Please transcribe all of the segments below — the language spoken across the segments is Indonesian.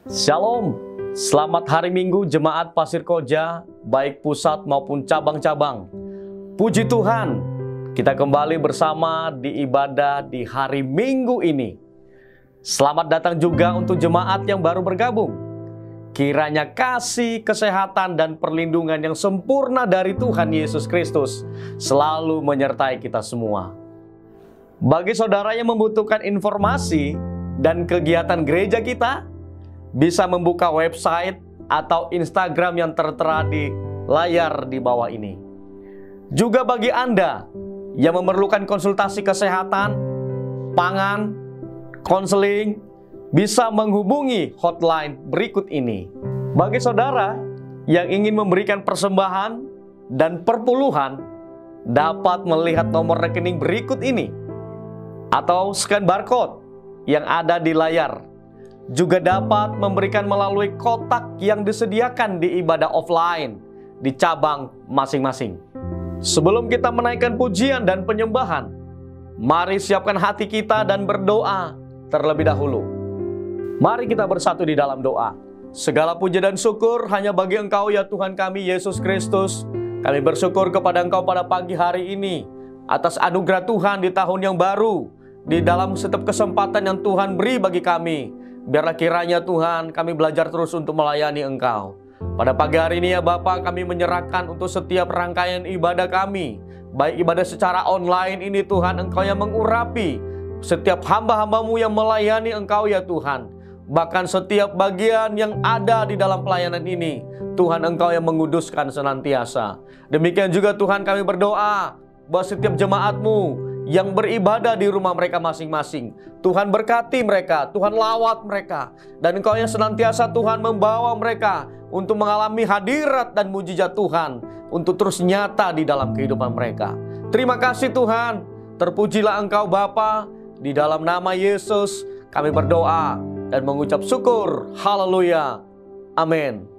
Shalom, selamat hari Minggu Jemaat Pasir Koja, baik pusat maupun cabang-cabang. Puji Tuhan, kita kembali bersama di ibadah di hari Minggu ini. Selamat datang juga untuk jemaat yang baru bergabung. Kiranya kasih, kesehatan, dan perlindungan yang sempurna dari Tuhan Yesus Kristus selalu menyertai kita semua. Bagi saudara yang membutuhkan informasi dan kegiatan gereja kita, bisa membuka website atau Instagram yang tertera di layar di bawah ini. Juga bagi Anda yang memerlukan konsultasi kesehatan, pangan, konseling, bisa menghubungi hotline berikut ini. Bagi saudara yang ingin memberikan persembahan dan perpuluhan, dapat melihat nomor rekening berikut ini atau scan barcode yang ada di layar. Juga dapat memberikan melalui kotak yang disediakan di ibadah offline di cabang masing-masing. Sebelum kita menaikkan pujian dan penyembahan, mari siapkan hati kita dan berdoa terlebih dahulu. Mari kita bersatu di dalam doa. Segala puji dan syukur hanya bagi Engkau ya Tuhan kami Yesus Kristus. Kami bersyukur kepada Engkau pada pagi hari ini atas anugerah Tuhan di tahun yang baru, di dalam setiap kesempatan yang Tuhan beri bagi kami. Biarlah kiranya Tuhan kami belajar terus untuk melayani Engkau. Pada pagi hari ini ya Bapa, kami menyerahkan untuk setiap rangkaian ibadah kami. Baik ibadah secara online ini Tuhan, Engkau yang mengurapi setiap hamba-hambamu yang melayani Engkau ya Tuhan. Bahkan setiap bagian yang ada di dalam pelayanan ini, Tuhan Engkau yang menguduskan senantiasa. Demikian juga Tuhan kami berdoa bahwa setiap jemaat-Mu yang beribadah di rumah mereka masing-masing, Tuhan berkati mereka, Tuhan lawat mereka, dan Engkau yang senantiasa Tuhan membawa mereka untuk mengalami hadirat dan mujizat Tuhan untuk terus nyata di dalam kehidupan mereka. Terima kasih Tuhan, terpujilah Engkau Bapa, di dalam nama Yesus kami berdoa dan mengucap syukur. Haleluya, amin.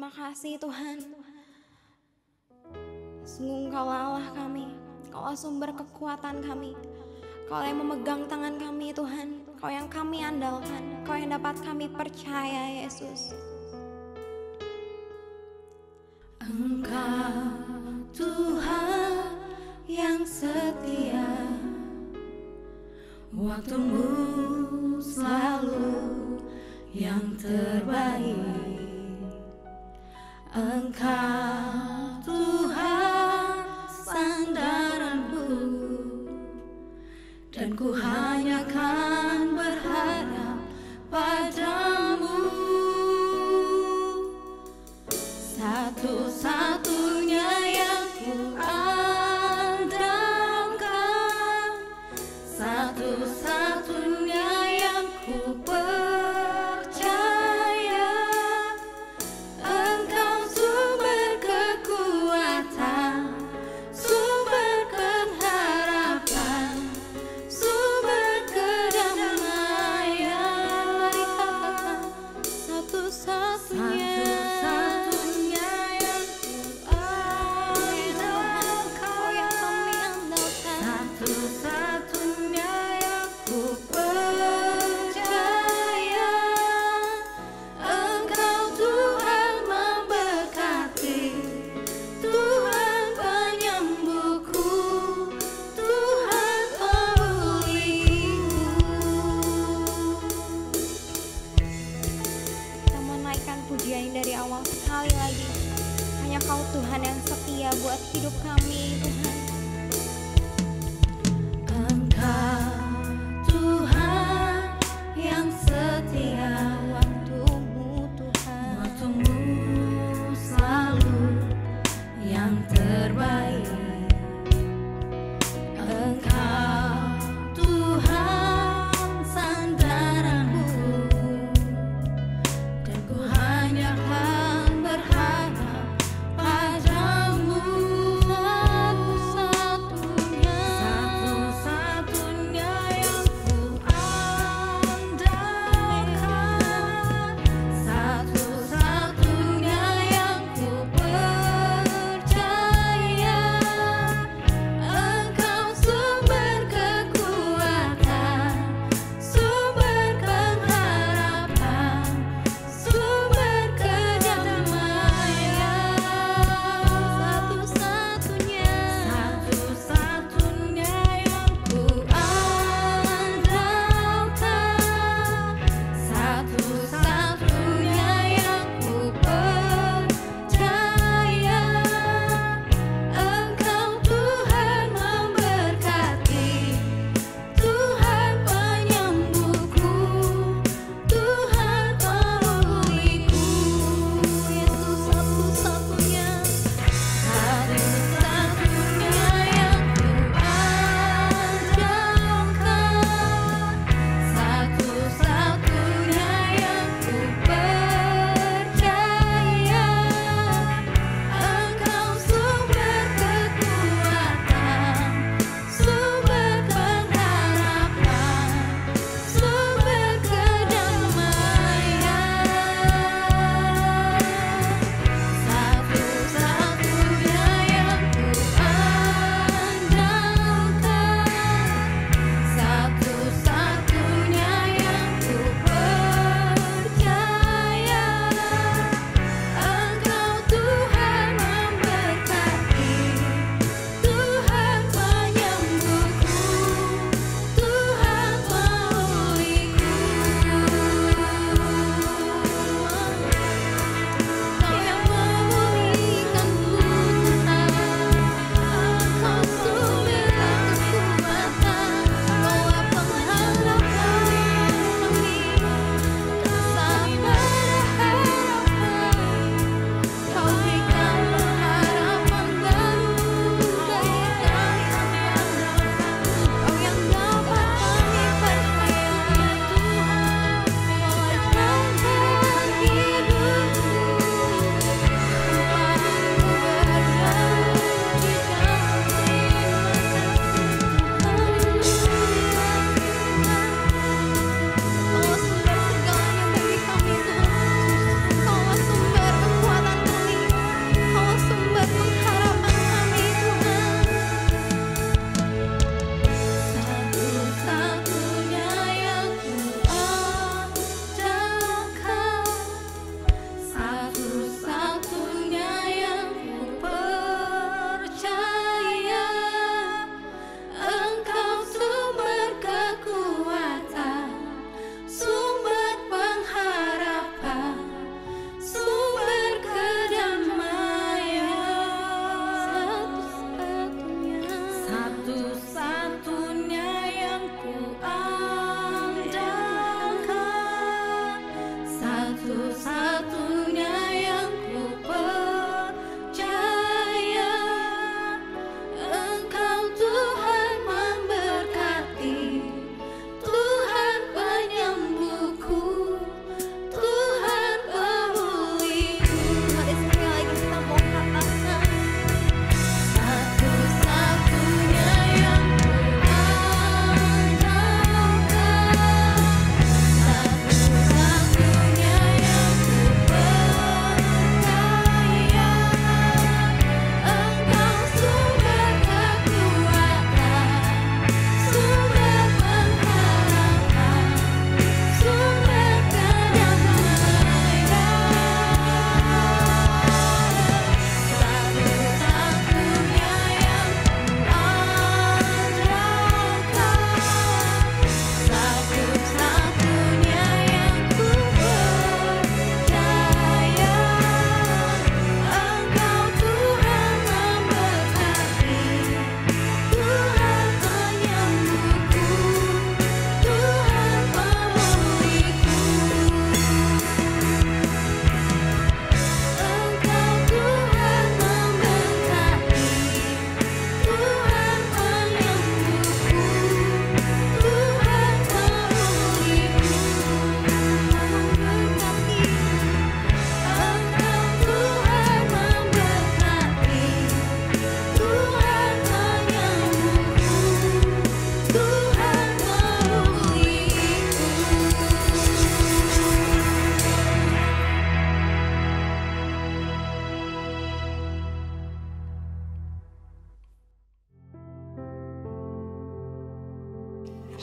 Terima kasih Tuhan. Sungguh Engkaulah Allah kami, Engkaulah sumber kekuatan kami, Kau yang memegang tangan kami Tuhan, Kau yang kami andalkan, Kau yang dapat kami percaya Yesus. Engkau Tuhan yang setia, waktumu selalu yang terbaik. Engkau Tuhan sandaranku, dan ku hanya kan berharap padamu. Satu-satunya yang ku andalkan, satu-satunya yang ku percaya. Engkau sumber kekuatan, sumber pengharapan, sumber kedamaian. Mari katakan, satu-satunya yang ku andalkan, Kau yang kami andalkan, satu-satunya yang ku percaya. Engkau Tuhan memberkati, Tuhan penyembuhku, Tuhan pemulihku. Kita menaikkan pujian dari awal sekali lagi. Hanya Kau Tuhan yang setia buat hidup kami Tuhan. Engkau Tuhan yang setia, waktumu Tuhan, waktumu selalu yang terbaik. Engkau Tuhan sandaranku, dan ku hanya kan berharap padamu.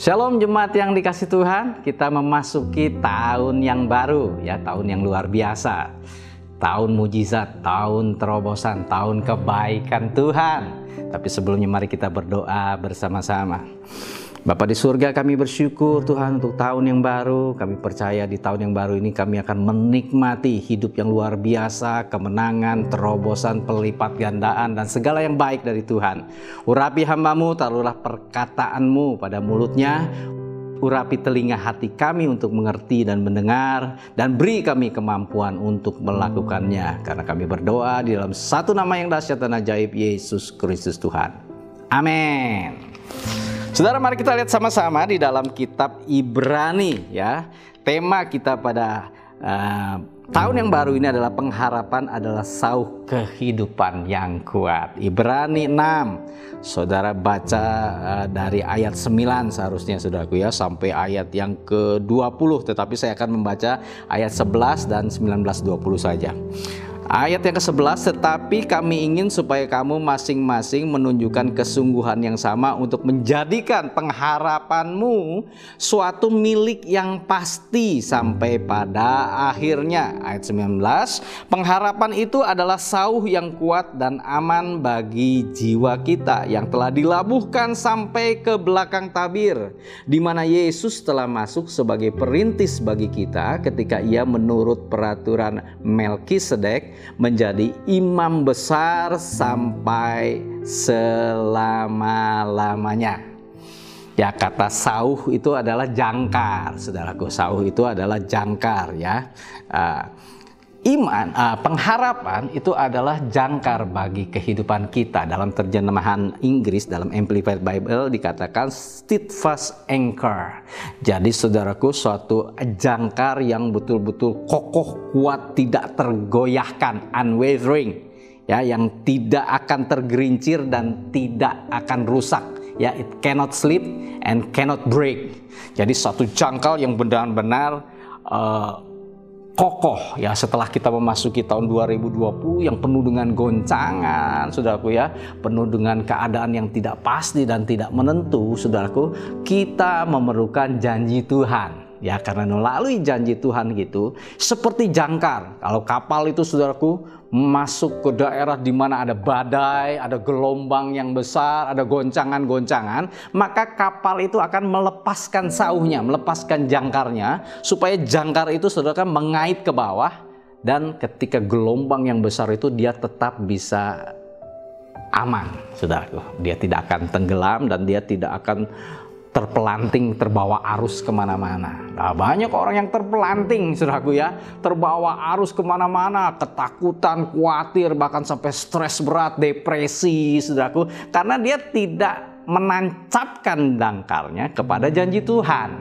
Shalom jemaat yang dikasih Tuhan, kita memasuki tahun yang baru ya, tahun yang luar biasa. Tahun mujizat, tahun terobosan, tahun kebaikan Tuhan. Tapi sebelumnya mari kita berdoa bersama-sama. Bapa di surga, kami bersyukur Tuhan untuk tahun yang baru. Kami percaya di tahun yang baru ini kami akan menikmati hidup yang luar biasa, kemenangan, terobosan, pelipat gandaan, dan segala yang baik dari Tuhan. Urapi hamba-Mu, taruhlah perkataan-Mu pada mulutnya. Urapi telinga hati kami untuk mengerti dan mendengar, dan beri kami kemampuan untuk melakukannya. Karena kami berdoa di dalam satu nama yang dahsyat dan ajaib, Yesus Kristus Tuhan. Amin. Saudara, mari kita lihat sama-sama di dalam kitab Ibrani ya. Tema kita pada tahun yang baru ini adalah pengharapan adalah sauh kehidupan yang kuat. Ibrani 6. Saudara baca dari ayat 9 seharusnya saudaraku ya, sampai ayat yang ke-20, tetapi saya akan membaca ayat 11 dan 19-20 saja. Ayat yang ke-11, tetapi kami ingin supaya kamu masing-masing menunjukkan kesungguhan yang sama untuk menjadikan pengharapanmu suatu milik yang pasti sampai pada akhirnya. Ayat 19, pengharapan itu adalah sauh yang kuat dan aman bagi jiwa kita yang telah dilabuhkan sampai ke belakang tabir, di mana Yesus telah masuk sebagai perintis bagi kita ketika ia menurut peraturan Melkisedek menjadi imam besar sampai selama-lamanya. Ya, kata sauh itu adalah jangkar, saudaraku. Sauh itu adalah jangkar ya. Pengharapan itu adalah jangkar bagi kehidupan kita. Dalam terjemahan Inggris, dalam Amplified Bible dikatakan steadfast anchor. Jadi saudaraku, suatu jangkar yang betul-betul kokoh, kuat, tidak tergoyahkan, unwavering ya, yang tidak akan tergerincir dan tidak akan rusak ya. It cannot slip and cannot break. Jadi suatu jangkar yang benar-benar kokoh ya, setelah kita memasuki tahun 2020 yang penuh dengan goncangan, saudaraku ya, penuh dengan keadaan yang tidak pasti dan tidak menentu, saudaraku, kita memerlukan janji Tuhan ya, karena melalui janji Tuhan gitu seperti jangkar. Kalau kapal itu, saudaraku, masuk ke daerah di mana ada badai, ada gelombang yang besar, ada goncangan-goncangan, maka kapal itu akan melepaskan sauhnya, melepaskan jangkarnya, supaya jangkar itu, saudara, mengait ke bawah, dan ketika gelombang yang besar itu dia tetap bisa aman, saudaraku. Dia tidak akan tenggelam dan dia tidak akan terpelanting, terbawa arus kemana-mana. Nah, banyak orang yang terpelanting, saudaraku ya, terbawa arus kemana-mana, ketakutan, khawatir, bahkan sampai stres berat, depresi, saudaraku, karena dia tidak menancapkan jangkarnya kepada janji Tuhan.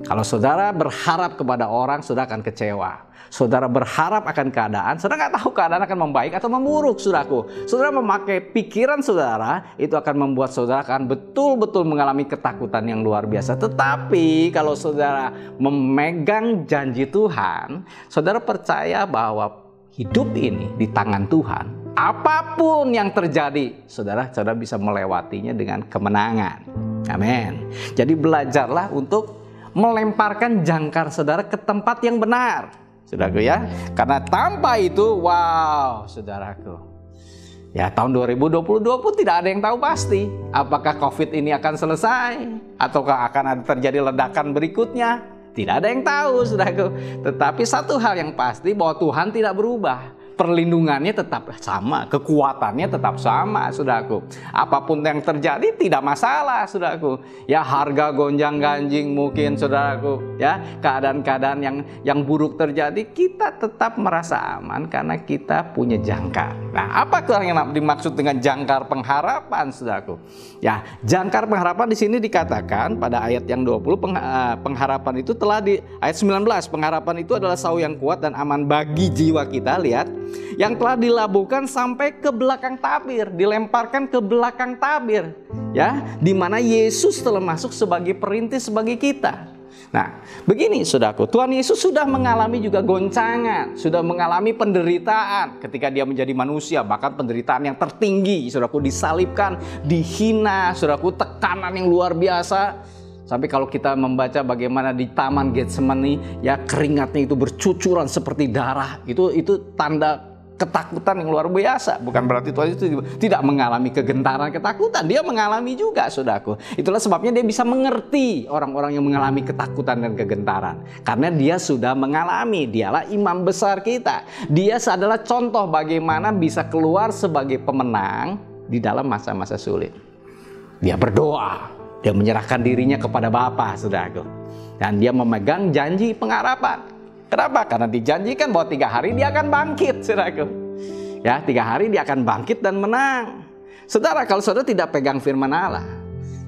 Kalau saudara berharap kepada orang, saudara akan kecewa. Saudara berharap akan keadaan, saudara nggak tahu keadaan akan membaik atau memburuk, saudaraku. Saudara memakai pikiran saudara, itu akan membuat saudara akan betul-betul mengalami ketakutan yang luar biasa. Tetapi kalau saudara memegang janji Tuhan, saudara percaya bahwa hidup ini di tangan Tuhan. Apapun yang terjadi, saudara bisa melewatinya dengan kemenangan. Amin. Jadi belajarlah untuk melemparkan jangkar saudara ke tempat yang benar, saudaraku ya. Karena tanpa itu, wow, saudaraku, ya, tahun 2020 tidak ada yang tahu pasti apakah COVID ini akan selesai ataukah akan ada terjadi ledakan berikutnya. Tidak ada yang tahu, saudaraku. Tetapi satu hal yang pasti, bahwa Tuhan tidak berubah. Perlindungannya tetap sama, kekuatannya tetap sama, saudaraku. Apapun yang terjadi tidak masalah, saudaraku. Ya, harga gonjang-ganjing mungkin, saudaraku. Ya, keadaan-keadaan yang buruk terjadi, kita tetap merasa aman karena kita punya jangkar. Nah, apa yang dimaksud dengan jangkar pengharapan, saudaraku? Ya, jangkar pengharapan di sini dikatakan pada ayat yang 20, pengharapan itu telah di ayat 19, pengharapan itu adalah sauh yang kuat dan aman bagi jiwa kita. Lihat, yang telah dilabuhkan sampai ke belakang tabir, dilemparkan ke belakang tabir ya, di mana Yesus telah masuk sebagai perintis bagi kita. Nah, begini saudaraku, Tuhan Yesus sudah mengalami juga goncangan, sudah mengalami penderitaan ketika dia menjadi manusia, bahkan penderitaan yang tertinggi, saudaraku, disalibkan, dihina, saudaraku, tekanan yang luar biasa. Sampai kalau kita membaca bagaimana di Taman Getsemani, ya keringatnya itu bercucuran seperti darah. Itu tanda ketakutan yang luar biasa. Bukan berarti Tuhan itu tidak mengalami kegentaran, ketakutan. Dia mengalami juga, saudaraku. Itulah sebabnya dia bisa mengerti orang-orang yang mengalami ketakutan dan kegentaran. Karena dia sudah mengalami. Dialah imam besar kita. Dia adalah contoh bagaimana bisa keluar sebagai pemenang di dalam masa-masa sulit. Dia berdoa. Dia menyerahkan dirinya kepada Bapa, saudaraku. Dan dia memegang janji pengharapan. Kenapa? Karena dijanjikan bahwa 3 hari dia akan bangkit, saudaraku. Ya, 3 hari dia akan bangkit dan menang. Saudara, kalau saudara tidak pegang firman Allah,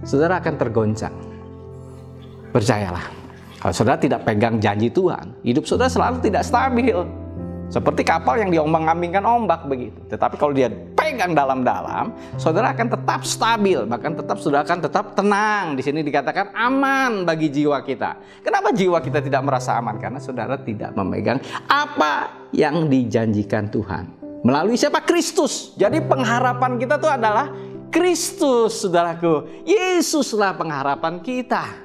saudara akan tergoncang. Percayalah, kalau saudara tidak pegang janji Tuhan, hidup saudara selalu tidak stabil. Seperti kapal yang diombang-ambingkan ombak begitu. Tetapi kalau dia pegang dalam-dalam, saudara akan tetap stabil, bahkan saudara akan tetap tenang. Di sini dikatakan aman bagi jiwa kita. Kenapa jiwa kita tidak merasa aman? Karena saudara tidak memegang apa yang dijanjikan Tuhan. Melalui siapa? Kristus. Jadi pengharapan kita itu adalah Kristus, saudaraku. Yesuslah pengharapan kita.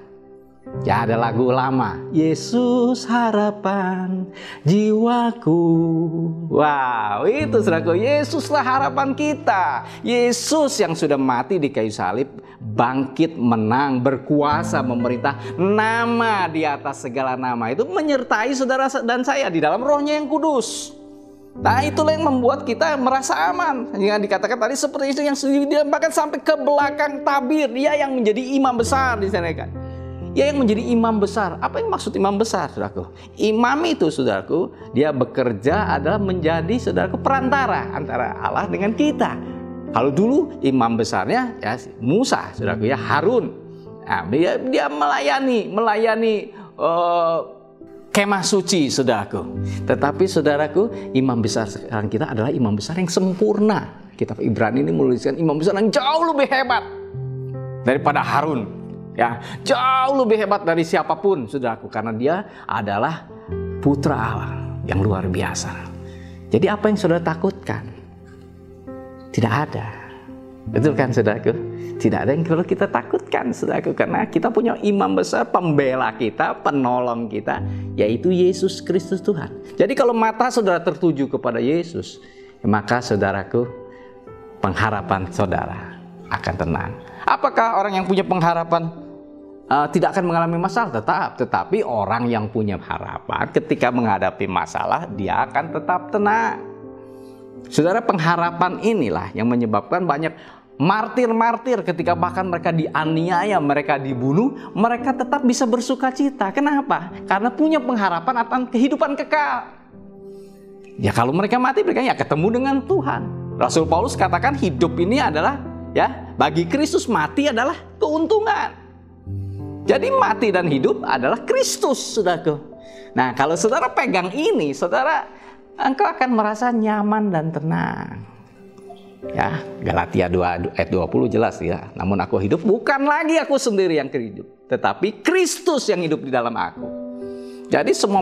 Ya, ada lagu lama, Yesus harapan jiwaku. Wow, itu saudaraku, Yesuslah harapan kita. Yesus yang sudah mati di kayu salib, bangkit, menang, berkuasa, memerintah, nama di atas segala nama itu menyertai saudara dan saya di dalam Roh-Nya yang kudus. Nah, itulah yang membuat kita merasa aman. Yang dikatakan tadi seperti itu, yang bahkan sampai ke belakang tabir, dia yang menjadi imam besar di sana kan. Dia yang menjadi imam besar. Apa yang maksud imam besar, saudaraku? Imam itu, saudaraku, dia bekerja adalah menjadi, saudaraku, perantara antara Allah dengan kita. Kalau dulu imam besarnya ya Musa, saudaraku, ya Harun. Nah, dia melayani kemah suci, saudaraku. Tetapi, saudaraku, imam besar sekarang kita adalah imam besar yang sempurna. Kitab Ibrani ini menuliskan imam besar yang jauh lebih hebat daripada Harun. Ya, jauh lebih hebat dari siapapun, saudaraku, karena dia adalah putra Allah yang luar biasa. Jadi apa yang saudara takutkan? Tidak ada. Betul kan, saudaraku? Tidak ada yang perlu kita takutkan, saudaraku, karena kita punya imam besar, pembela kita, penolong kita, yaitu Yesus Kristus Tuhan. Jadi kalau mata saudara tertuju kepada Yesus, maka, saudaraku, pengharapan saudara akan tenang. Apakah orang yang punya pengharapan tidak akan mengalami masalah? Tetapi orang yang punya harapan ketika menghadapi masalah, dia akan tetap tenang. Saudara, pengharapan inilah yang menyebabkan banyak martir-martir ketika bahkan mereka dianiaya, mereka dibunuh, mereka tetap bisa bersuka cita. Kenapa? Karena punya pengharapan akan kehidupan kekal. Ya, kalau mereka mati, mereka ya ketemu dengan Tuhan. Rasul Paulus katakan hidup ini adalah, ya, bagi Kristus mati adalah keuntungan. Jadi mati dan hidup adalah Kristus, saudaraku. Nah, kalau saudara pegang ini, saudara, engkau akan merasa nyaman dan tenang. Ya, Galatia 2 ayat 20 jelas ya. Namun aku hidup, bukan lagi aku sendiri yang hidup, tetapi Kristus yang hidup di dalam aku. Jadi semua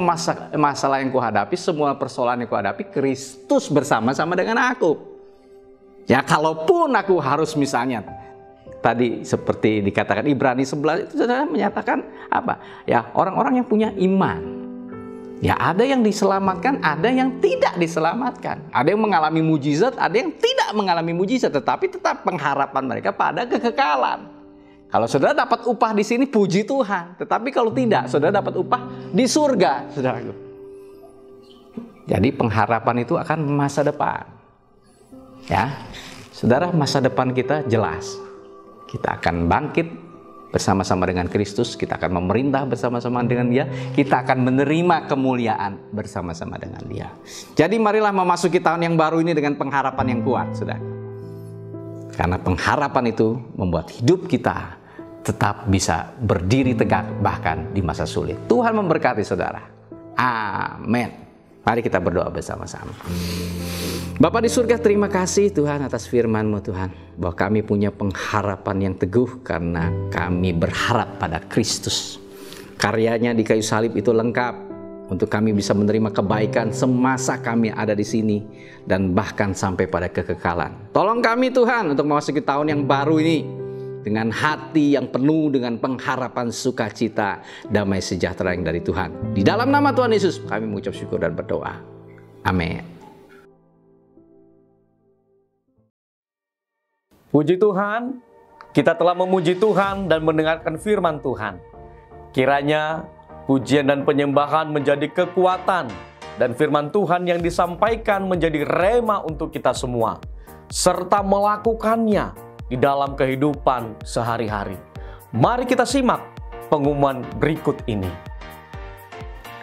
masalah yang kuhadapi, semua persoalan yang kuhadapi, Kristus bersama-sama dengan aku. Ya, kalaupun aku harus misalnya tadi seperti dikatakan Ibrani 11 itu saudara menyatakan apa? Ya, orang-orang yang punya iman. Ya, ada yang diselamatkan, ada yang tidak diselamatkan. Ada yang mengalami mujizat, ada yang tidak mengalami mujizat, tetapi tetap pengharapan mereka pada kekekalan. Kalau saudara dapat upah di sini, puji Tuhan. Tetapi kalau tidak, saudara dapat upah di surga, saudaraku. Jadi pengharapan itu akan masa depan. Ya, saudara, masa depan kita jelas. Kita akan bangkit bersama-sama dengan Kristus, kita akan memerintah bersama-sama dengan Dia, kita akan menerima kemuliaan bersama-sama dengan Dia. Jadi marilah memasuki tahun yang baru ini dengan pengharapan yang kuat, saudara. Karena pengharapan itu membuat hidup kita tetap bisa berdiri tegak bahkan di masa sulit. Tuhan memberkati saudara. Amin. Mari kita berdoa bersama-sama. Bapa di surga, terima kasih Tuhan atas firman-Mu Tuhan, bahwa kami punya pengharapan yang teguh karena kami berharap pada Kristus. Karyanya di kayu salib itu lengkap untuk kami bisa menerima kebaikan semasa kami ada di sini dan bahkan sampai pada kekekalan. Tolong kami Tuhan untuk memasuki tahun yang baru ini. dengan hati yang penuh dengan pengharapan sukacita, damai sejahtera yang dari Tuhan. Di dalam nama Tuhan Yesus kami mengucap syukur dan berdoa. Amin. Puji Tuhan, kita telah memuji Tuhan dan mendengarkan firman Tuhan. Kiranya pujian dan penyembahan menjadi kekuatan dan firman Tuhan yang disampaikan menjadi rema untuk kita semua, serta melakukannya di dalam kehidupan sehari-hari. Mari kita simak pengumuman berikut ini.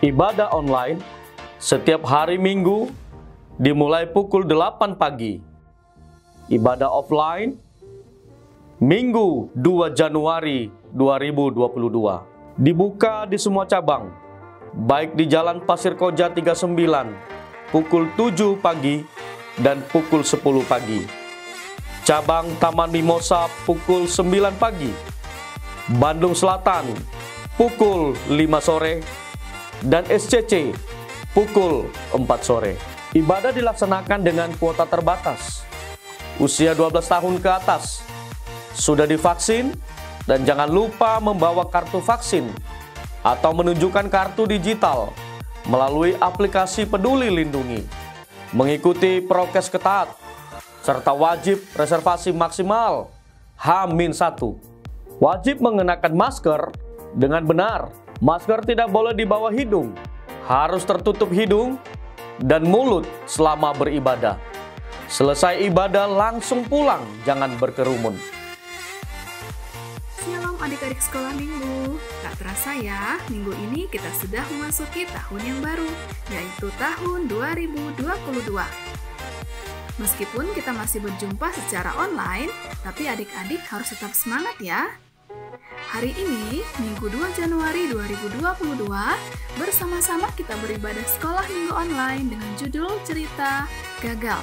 Ibadah online setiap hari Minggu dimulai pukul 8 pagi. Ibadah offline Minggu 2 Januari 2022. Dibuka di semua cabang, baik di Jalan Pasir Koja 39, pukul 7 pagi dan pukul 10 pagi. Cabang Taman Mimosa pukul 9 pagi. Bandung Selatan pukul 5 sore dan SCC pukul 4 sore. Ibadah dilaksanakan dengan kuota terbatas. Usia 12 tahun ke atas, sudah divaksin, dan jangan lupa membawa kartu vaksin atau menunjukkan kartu digital melalui aplikasi Peduli Lindungi. Mengikuti prokes ketat, serta wajib reservasi maksimal H-1. Wajib mengenakan masker dengan benar. Masker tidak boleh di bawah hidung, harus tertutup hidung dan mulut selama beribadah. Selesai ibadah langsung pulang, jangan berkerumun. Shalom adik-adik sekolah minggu. Tak terasa ya, minggu ini kita sudah memasuki tahun yang baru, yaitu tahun 2022. Meskipun kita masih berjumpa secara online, tapi adik-adik harus tetap semangat ya. Hari ini, Minggu 2 Januari 2022, bersama-sama kita beribadah sekolah minggu online dengan judul cerita gagal.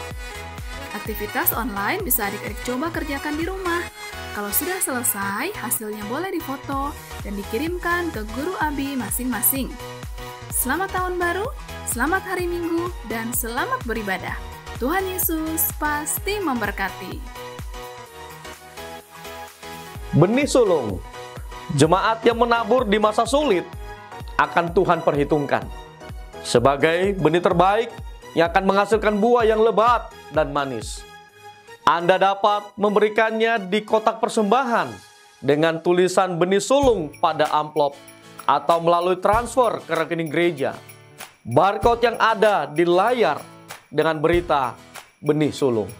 Aktivitas online bisa adik-adik coba kerjakan di rumah. Kalau sudah selesai, hasilnya boleh difoto dan dikirimkan ke guru Abi masing-masing. Selamat tahun baru, selamat hari Minggu, dan selamat beribadah. Tuhan Yesus pasti memberkati. Benih sulung, jemaat yang menabur di masa sulit akan Tuhan perhitungkan sebagai benih terbaik yang akan menghasilkan buah yang lebat dan manis. Anda dapat memberikannya di kotak persembahan dengan tulisan benih sulung pada amplop atau melalui transfer ke rekening gereja. Barcode yang ada di layar dengan berita benih sulung.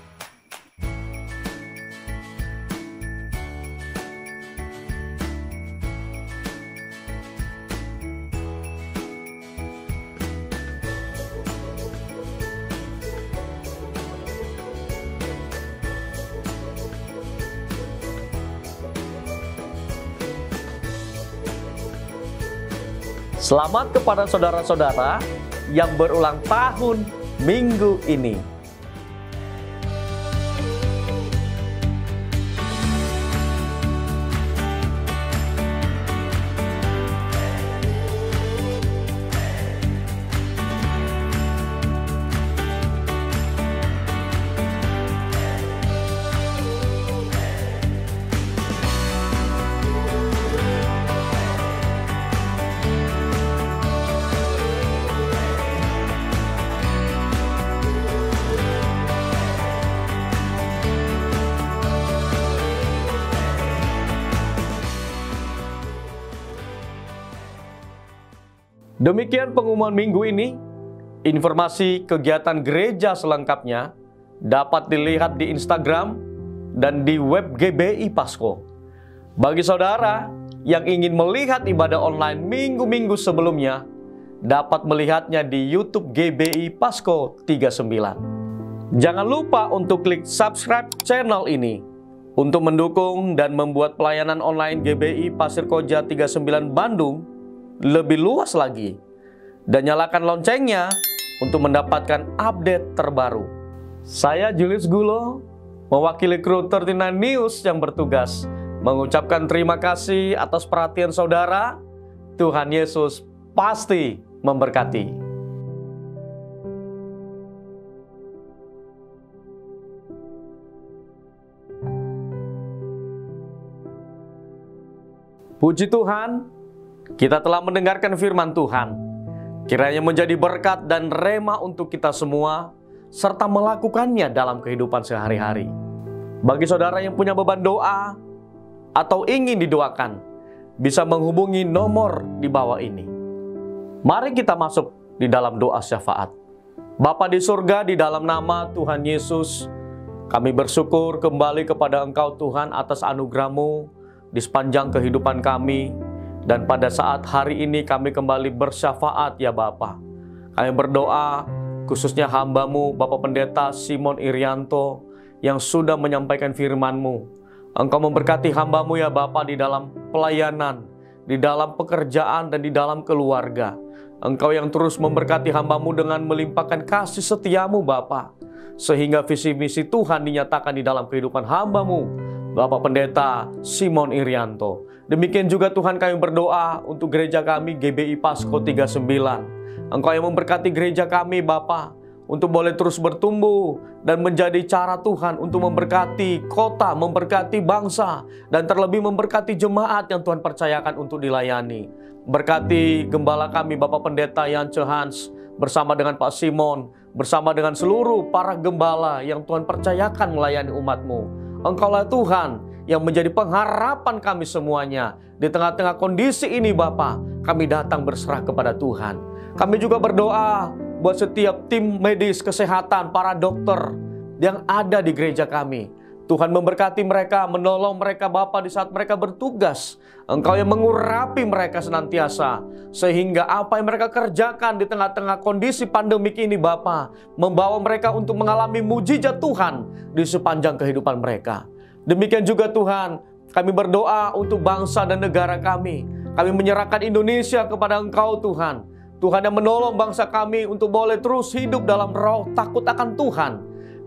Selamat kepada saudara-saudara yang berulang tahun minggu ini. Demikian pengumuman minggu ini. Informasi kegiatan gereja selengkapnya dapat dilihat di Instagram dan di web GBI Pasko. Bagi saudara yang ingin melihat ibadah online minggu-minggu sebelumnya, dapat melihatnya di YouTube GBI Pasko 39. Jangan lupa untuk klik subscribe channel ini untuk mendukung dan membuat pelayanan online GBI Pasir Koja 39 Bandung lebih luas lagi, dan nyalakan loncengnya untuk mendapatkan update terbaru. Saya Julius Gulo, mewakili kru 39 News yang bertugas, mengucapkan terima kasih atas perhatian saudara. Tuhan Yesus pasti memberkati. Puji Tuhan, kita telah mendengarkan firman Tuhan. Kiranya menjadi berkat dan rema untuk kita semua, serta melakukannya dalam kehidupan sehari-hari. Bagi saudara yang punya beban doa atau ingin didoakan, bisa menghubungi nomor di bawah ini. Mari kita masuk di dalam doa syafaat. Bapa di surga, di dalam nama Tuhan Yesus, kami bersyukur kembali kepada Engkau Tuhan atas anugerah-Mu di sepanjang kehidupan kami. Dan pada saat hari ini kami kembali bersyafaat ya Bapa. Kami berdoa khususnya hamba-Mu Bapak Pendeta Simon Irianto yang sudah menyampaikan firman-Mu. Engkau memberkati hamba-Mu ya Bapa di dalam pelayanan, di dalam pekerjaan dan di dalam keluarga. Engkau yang terus memberkati hamba-Mu dengan melimpahkan kasih setia-Mu Bapa, sehingga visi misi Tuhan dinyatakan di dalam kehidupan hamba-Mu Bapak Pendeta Simon Irianto. Demikian juga Tuhan kami berdoa untuk gereja kami GBI Pasko 39. Engkau yang memberkati gereja kami Bapa, untuk boleh terus bertumbuh dan menjadi cara Tuhan untuk memberkati kota, memberkati bangsa, dan terlebih memberkati jemaat yang Tuhan percayakan untuk dilayani. Berkati gembala kami Bapak Pendeta Yance Hans bersama dengan Pak Simon, bersama dengan seluruh para gembala yang Tuhan percayakan melayani umat-Mu. Engkaulah Tuhan yang menjadi pengharapan kami semuanya. Di tengah-tengah kondisi ini Bapa, kami datang berserah kepada Tuhan. Kami juga berdoa buat setiap tim medis kesehatan, para dokter yang ada di gereja kami. Tuhan memberkati mereka, menolong mereka Bapa di saat mereka bertugas. Engkau yang mengurapi mereka senantiasa, sehingga apa yang mereka kerjakan di tengah-tengah kondisi pandemik ini Bapa, membawa mereka untuk mengalami mujizat Tuhan di sepanjang kehidupan mereka. Demikian juga Tuhan, kami berdoa untuk bangsa dan negara kami. Kami menyerahkan Indonesia kepada Engkau Tuhan. Tuhan yang menolong bangsa kami untuk boleh terus hidup dalam roh takut akan Tuhan.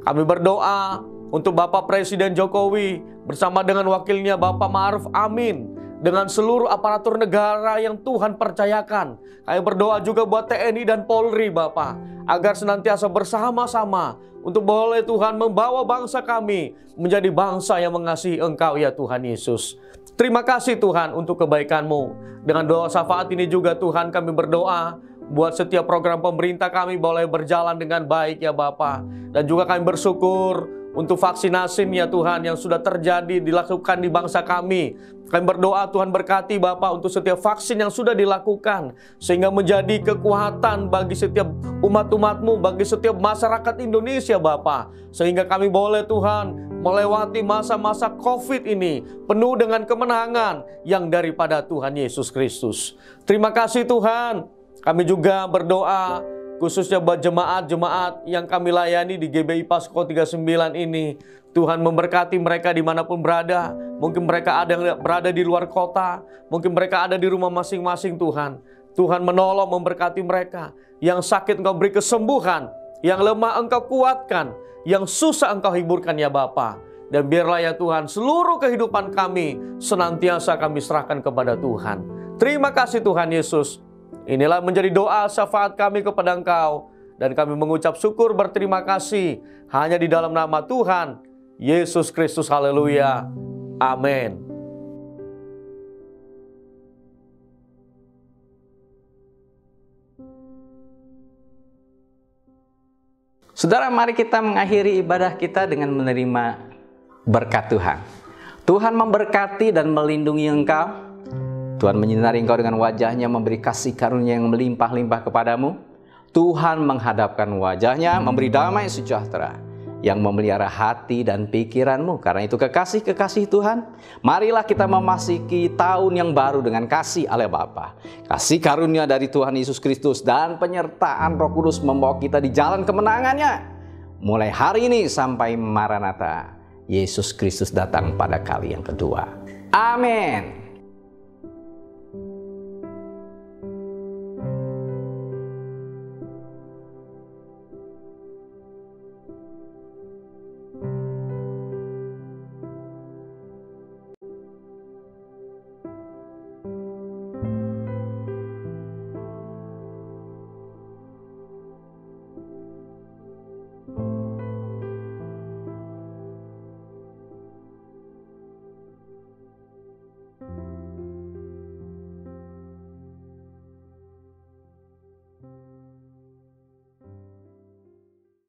Kami berdoa untuk Bapak Presiden Jokowi bersama dengan wakilnya Bapak Ma'ruf Amin, dengan seluruh aparatur negara yang Tuhan percayakan. Kami berdoa juga buat TNI dan Polri Bapak, agar senantiasa bersama-sama untuk boleh Tuhan membawa bangsa kami menjadi bangsa yang mengasihi Engkau ya Tuhan Yesus. Terima kasih Tuhan untuk kebaikan-Mu. Dengan doa syafaat ini juga Tuhan kami berdoa buat setiap program pemerintah kami boleh berjalan dengan baik ya Bapa. Dan juga kami bersyukur untuk vaksinasi ya Tuhan yang sudah terjadi dilakukan di bangsa kami. Kami berdoa Tuhan berkati Bapa untuk setiap vaksin yang sudah dilakukan, sehingga menjadi kekuatan bagi setiap umat-umat-Mu, bagi setiap masyarakat Indonesia Bapa. Sehingga kami boleh Tuhan melewati masa-masa COVID ini penuh dengan kemenangan yang daripada Tuhan Yesus Kristus. Terima kasih Tuhan. Kami juga berdoa khususnya buat jemaat-jemaat yang kami layani di GBI Pasko 39 ini. Tuhan memberkati mereka dimanapun berada. Mungkin mereka ada yang berada di luar kota, mungkin mereka ada di rumah masing-masing Tuhan. Tuhan menolong memberkati mereka. Yang sakit Engkau beri kesembuhan, yang lemah Engkau kuatkan, yang susah Engkau hiburkan ya Bapa. Dan biarlah ya Tuhan seluruh kehidupan kami senantiasa kami serahkan kepada Tuhan. Terima kasih Tuhan Yesus. Inilah menjadi doa syafaat kami kepada Engkau. Dan kami mengucap syukur berterima kasih hanya di dalam nama Tuhan Yesus Kristus. Haleluya. Amin. Saudara, mari kita mengakhiri ibadah kita dengan menerima berkat Tuhan. Tuhan memberkati dan melindungi engkau. Tuhan menyinari engkau dengan wajahnya, memberi kasih karunia yang melimpah-limpah kepadamu. Tuhan menghadapkan wajahnya, memberi damai sejahtera yang memelihara hati dan pikiranmu. Karena itu kekasih-kekasih Tuhan, marilah kita memasuki tahun yang baru dengan kasih Allah Bapa, kasih karunia dari Tuhan Yesus Kristus, dan penyertaan Roh Kudus membawa kita di jalan kemenangannya. Mulai hari ini sampai Maranatha, Yesus Kristus datang pada kali yang kedua. Amin.